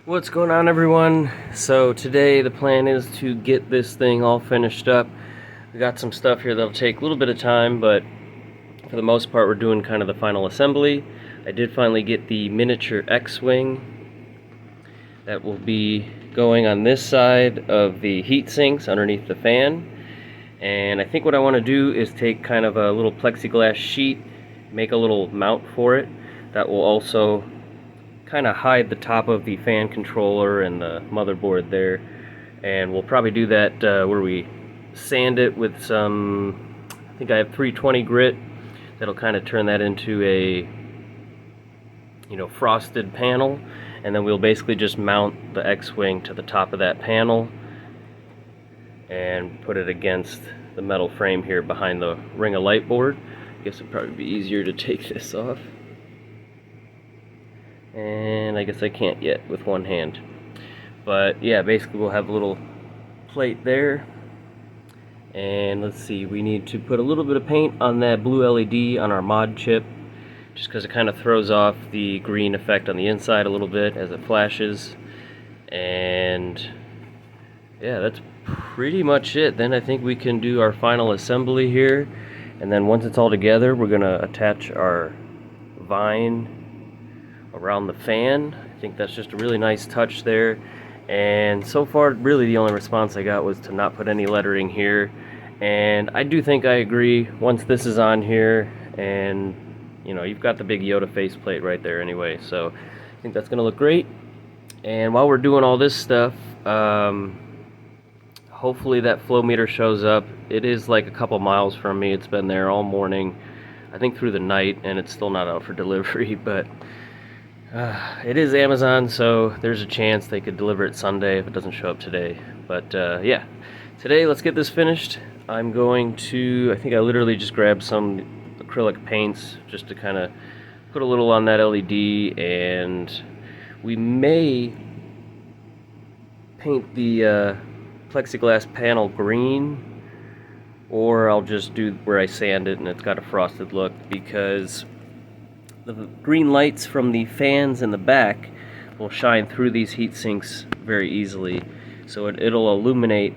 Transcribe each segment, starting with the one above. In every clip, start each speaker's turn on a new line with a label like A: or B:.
A: What's going on, everyone? So today the plan is to get this thing all finished up. We got some stuff here that'll take a little bit of time, but for the most part we're doing kind of the final assembly. I did finally get the miniature X-Wing that will be going on this side of the heat sinks underneath the fan. And I think what I want to do is take kind of a little plexiglass sheet, make a little mount for it that will also kind of hide the top of the fan controller and the motherboard there. And we'll probably do that where we sand it with some, I think I have 320 grit that'll kind of turn that into a frosted panel, and then we'll basically just mount the X-Wing to the top of that panel and put it against the metal frame here behind the ring of light board. I guess it'd probably be easier to take this off. And I guess I can't yet with one hand. But yeah, basically we'll have a little plate there. And let's see, we need to put a little bit of paint on that blue LED on our mod chip, just because it kind of throws off the green effect on the inside a little bit as it flashes. And yeah, that's pretty much it. Then I think we can do our final assembly here. And then once it's all together, we're going to attach our vine around the fan. I think that's just a really nice touch there. And so far, really the only response I got was to not put any lettering here. And I do think I agree. Once this is on here, and you've got the big Yoda faceplate right there anyway, so I think that's gonna look great. And while we're doing all this stuff, hopefully that flow meter shows up. It is like a couple miles from me. It's been there all morning, I think through the night, and it's still not out for delivery, but it is Amazon, so there's a chance they could deliver it Sunday if it doesn't show up today. But yeah, today let's get this finished. I'm going to, I think I literally just grabbed some acrylic paints just to kind of put a little on that LED, and we may paint the plexiglass panel green, or I'll just do where I sand it and it's got a frosted look, because the green lights from the fans in the back will shine through these heat sinks very easily, so it'll illuminate,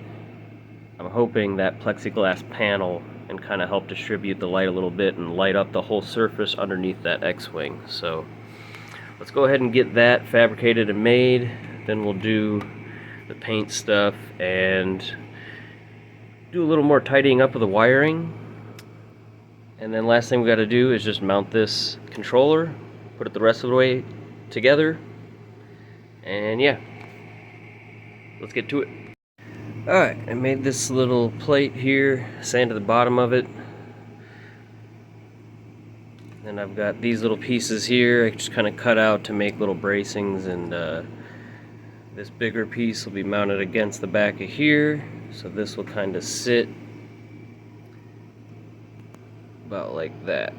A: I'm hoping, that plexiglass panel and kind of help distribute the light a little bit and light up the whole surface underneath that X-Wing. So let's go ahead and get that fabricated and made. Then we'll do the paint stuff and do a little more tidying up of the wiring. And then last thing we got to do is just mount this controller, put it the rest of the way together, and yeah, let's get to it. Alright, I made this little plate here, sanded the bottom of it. Then I've got these little pieces here I just kind of cut out to make little bracings, and this bigger piece will be mounted against the back of here, so this will kind of sit about like that.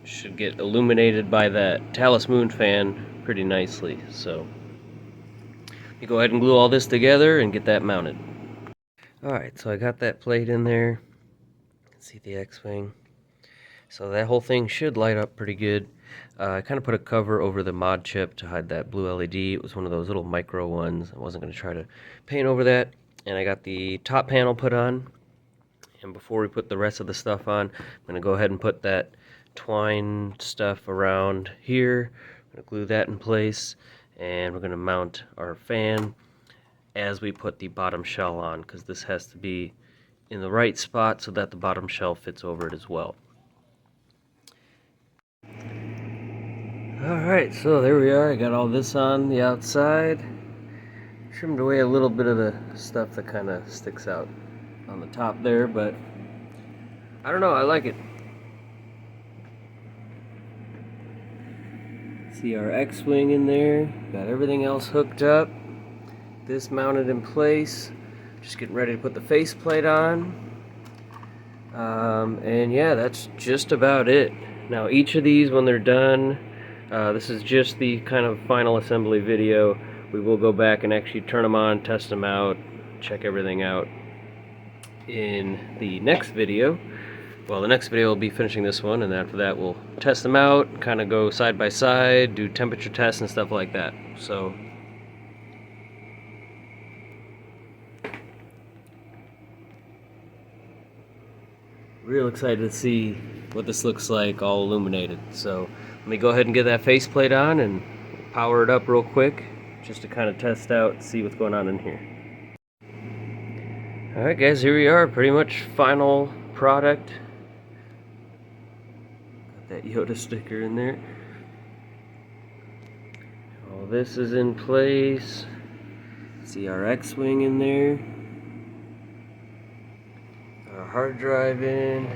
A: Should get illuminated by that Talus Moon fan pretty nicely. So you go ahead and glue all this together and get that mounted. Alright, so I got that plate in there. You can see the X-Wing. So that whole thing should light up pretty good. I kind of put a cover over the mod chip to hide that blue LED. It was one of those little micro ones. I wasn't going to try to paint over that. And I got the top panel put on. And before we put the rest of the stuff on, I'm going to go ahead and put that twine stuff around here. I'm going to glue that in place, and we're going to mount our fan as we put the bottom shell on, because this has to be in the right spot so that the bottom shell fits over it as well. Alright, so there we are. I got all this on the outside. Trimmed away a little bit of the stuff that kind of sticks out on the top there, but I don't know, I like it. See our X-Wing in there, got everything else hooked up, this mounted in place, just getting ready to put the faceplate on, and yeah, that's just about it. Now each of these, when they're done, this is just the kind of final assembly video. We will go back and actually turn them on, test them out, check everything out in the next video. Well, the next video will be finishing this one, and after that we'll test them out, kind of go side by side, do temperature tests and stuff like that. So, real excited to see what this looks like all illuminated. So, let me go ahead and get that faceplate on and power it up real quick, just to kind of test out and see what's going on in here. Alright guys, here we are, pretty much final product. That Yoda sticker in there. All this is in place. See our X-Wing in there. Our hard drive in.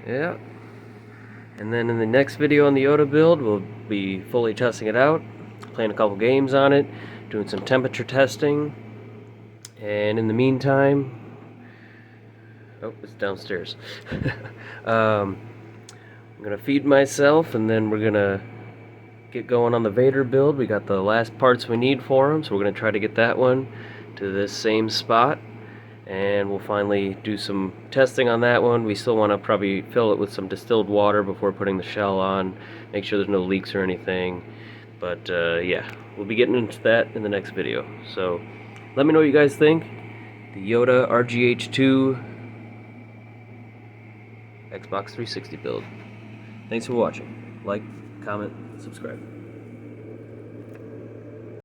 A: Yeah. And then in the next video on the Yoda build, we'll be fully testing it out, playing a couple games on it, doing some temperature testing. And in the meantime, oh, it's downstairs. I'm gonna feed myself, and then we're gonna get going on the Vader build. We got the last parts we need for him, so we're gonna try to get that one to this same spot, and we'll finally do some testing on that one. We still want to probably fill it with some distilled water before putting the shell on, make sure there's no leaks or anything. But yeah, we'll be getting into that in the next video. So let me know what you guys think. The Yoda RGH2 Xbox 360 build. Thanks for watching. Like, comment, subscribe.